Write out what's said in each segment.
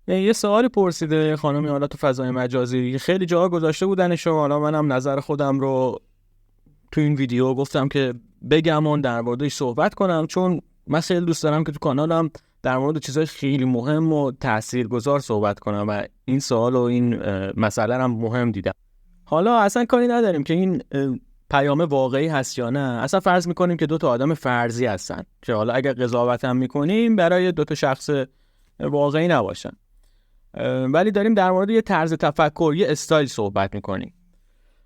یه سوالی پرسیده خانمی حالا تو فضای مجازی، خیلی جاها گذاشته بودنش و حالا منم نظر خودم رو تو این ویدیو گفتم که بگم و در موردش صحبت کنم، چون من خیلی دوست دارم که تو کانالم در مورد چیزای خیلی مهم و تاثیرگذار صحبت کنم و این سوال و این مسئله هم مهم دیدم. حالا اصلا کاری نداریم که این پیام واقعی هست یا نه، اصلا فرض میکنیم که دو تا آدم فرضی هستن که حالا اگر قضاوت هم میکنیم برای دو تا شخص واقعی نباشن، ولی داریم در مورد یه طرز تفکر، یه استایل صحبت میکنیم.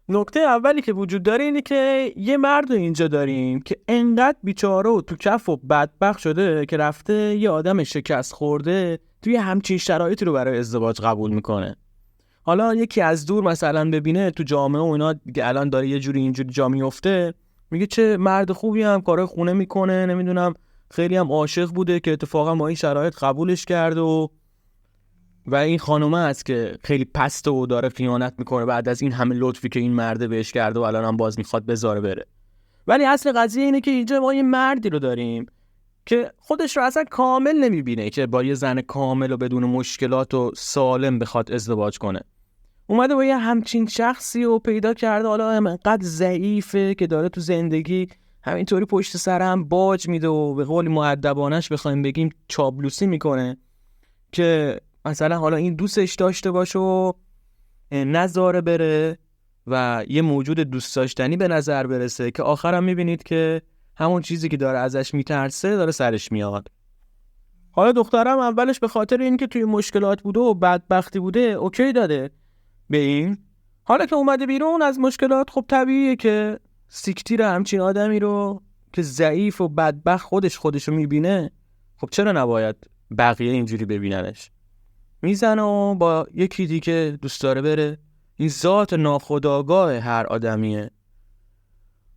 نکته اولی که وجود داره اینه که یه مرد اینجا داریم که انقدر بیچاره و تو کف و بدبخت شده که رفته یه آدم شکست خورده توی همچین شرایطی رو برای ازدواج قبول میکنه. حالا یکی از دور مثلا ببینه تو جامعه و اینا دیگه الان داره یه جوری اینجوری جا میفته، میگه چه مرد خوبی، هم کارای خونه میکنه، نمیدونم خیلی هم عاشق بوده که اتفاقا با این شرایط قبولش کرده و این خانومه است که خیلی پسته و داره خیانت میکنه بعد از این همه لطفی که این مرده بهش کرده و الان هم باز میخواد بذاره بره. ولی اصل قضیه اینه که اینجا ما یه مردی رو داریم که خودش رو اصلا کامل نمیبینه که با یه زن کامل و بدون مشکلات و سالم بخواد ازدواج کنه. اومده با یه همچین شخصی و پیدا کرده، حالا انقدر ضعیفه که داره تو زندگی همینطوری پشت سر هم باج میده و به قول مؤدبانش بخوایم بگیم چابلوسی میکنه که مثلا حالا این دوستش داشته باشه و نذاره بره و یه موجود دوست داشتنی به نظر برسه که آخرم میبینید که همون چیزی که داره ازش میترسه داره سرش میاد. حالا دخترم اولش به خاطر اینکه توی مشکلات بوده و بدبختی بوده اوکی داده به این، حالا که اومده بیرون از مشکلات خب طبیعیه که سیکتیر همچین آدمی رو که ضعیف و بدبخت خودش رو میبینه، خب چرا نباید بقیه اینجوری ببیننش؟ میزنه و با یکی دیگه دوست داره بره. این ذات ناخودآگاه هر آدمیه.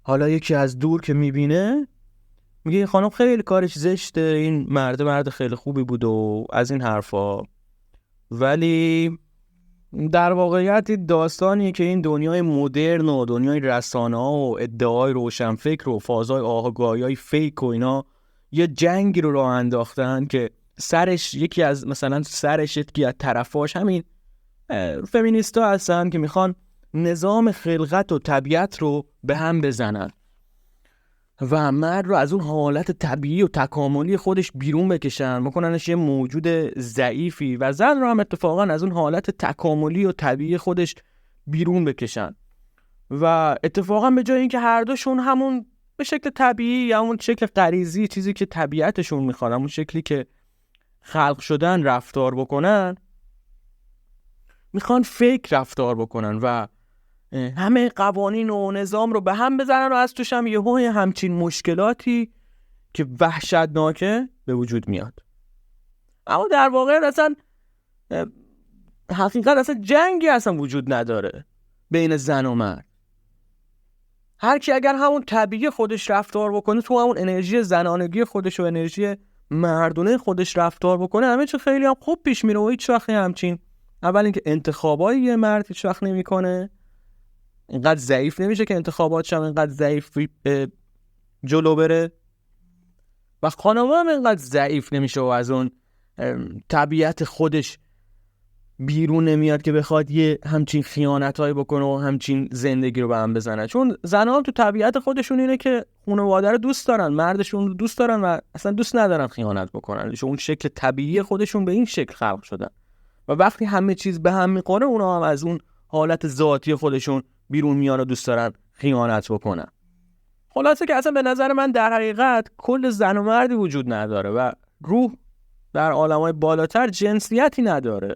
حالا یکی از دور که میبینه میگه این خانم خیلی کارش زشته، این مرد خیلی خوبی بود و از این حرفا، ولی در واقعیت داستانیه که این دنیای مدرن و دنیای رسانه‌ها و ادعای روشنفکر و فازای آگاهی‌های فیک و اینا یه جنگی رو راه انداختن که سرش یکی از طرفاش همین فمینیستا هستن که میخوان نظام خلقت و طبیعت رو به هم بزنن و مرد رو از اون حالت طبیعی و تکاملی خودش بیرون بکشن، بکننش یه موجود ضعیفی، و زن رو هم اتفاقا از اون حالت تکاملی و طبیعی خودش بیرون بکشن و اتفاقا به جای اینکه هر دوشون همون به شکل طبیعی یا همون شکل غریزی، چیزی که طبیعتشون میخواد، همون شکلی که خلق شدن رفتار بکنن، میخوان فیک رفتار بکنن و همه قوانین و نظام رو به هم بزنن و از توش هم یه همچین مشکلاتی که وحشتناکه به وجود میاد. اما در واقع اصلا حقیقت اصلا جنگی اصلا وجود نداره بین زن و مرد. هر کی اگر همون طبیعی خودش رفتار بکنه، تو همون انرژی زنانگی خودش و انرژی مردونه خودش رفتار بکنه، همه چی خیلی هم خوب پیش میره و هیچ وقت همچین اول اینکه انتخابای یه مرد هیچ وقت نمیکنه، اینقدر ضعیف نمیشه که انتخاباتش هم اینقدر ضعیف جلو بره، و خانم‌ها هم اینقدر ضعیف نمیشه و از اون طبیعت خودش بیرون نمیاد که بخواد یه همچین خیانتایی بکنه و همچین زندگی رو به هم بزنه. چون زن‌ها تو طبیعت خودشون اینه که خانواده رو دوست دارن، مردشون رو دوست دارن و اصلا دوست ندارن خیانت بکنن، چون اون شکل طبیعی خودشون به این شکل خلق شدن و وقتی همه چیز به هم میخوره اونا هم از اون حالت ذاتی خودشون بیرون میان و دوست دارن خیانت بکنن. خلاصه که اصلا به نظر من در حقیقت کل زن و مردی وجود نداره و روح در عالم‌های بالاتر جنسیتی نداره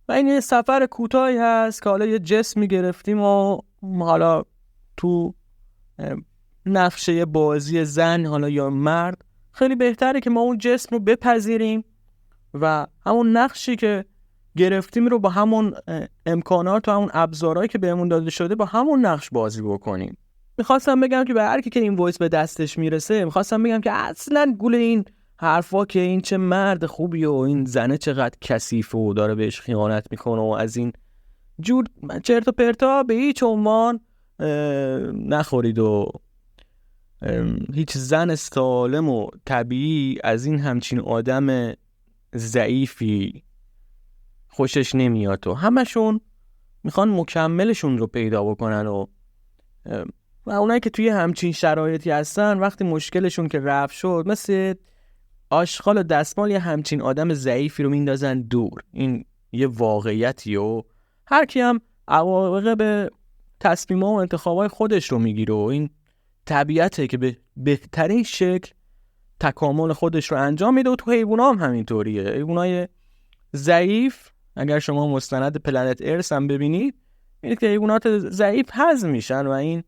و این یه سفر کوتاهی هست که حالا یه جسمی گرفتیم و حالا تو نقشه بازی زن حالا یا مرد خیلی بهتره که ما اون جسم رو بپذیریم و همون نقشی که گرفتیم رو با همون امکانات و همون ابزارهایی که بهمون داده شده با همون نقش بازی بکنیم. میخواستم بگم که به هر کی که این وایس به دستش میرسه، میخواستم بگم که اصلا گول این حرفا که این چه مرد خوبی و این زنه چقدر کثیفه و داره بهش خیانت میکنه و از این جور چرت و پرتا به هیچ عنوان نخورید و هیچ زن سالم و طبیعی از این همچین آدم ضعیفی خوشش نمیاد و همشون میخوان مکملشون رو پیدا بکنن و اونایی که توی همچین شرایطی هستن وقتی مشکلشون که رفع شد مثل آشغال و دستمال یه همچین آدم ضعیفی رو میندازن دور. این یه واقعیتی و هر کی هم عواقب تصمیم‌ها و انتخابای خودش رو میگیره و این طبیعته که به بهترین شکل تکامل خودش رو انجام میده و تو حیونا هم همینطوریه. حیوانای ضعیف اگر شما مستند پلنت ارث هم ببینید اینه که حیوانات ضعیف هضم میشن و این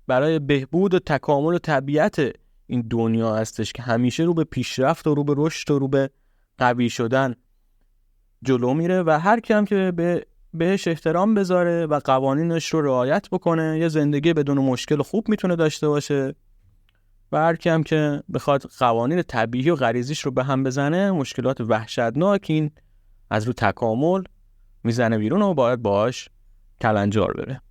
برای بهبود و تکامل و طبیعت این دنیا هستش که همیشه رو به پیشرفت و رو به رشد و رو به قوی شدن جلو میره و هر کی هم که بهش احترام بذاره و قوانینش رو رعایت بکنه یه زندگی بدون مشکل خوب میتونه داشته باشه و هر کی هم که بخواد قوانین طبیعی و غریزیش رو به هم بزنه مشکلات وحشتناک این از رو تکامل میزنه بیرون و باید باهاش کلنجار بره.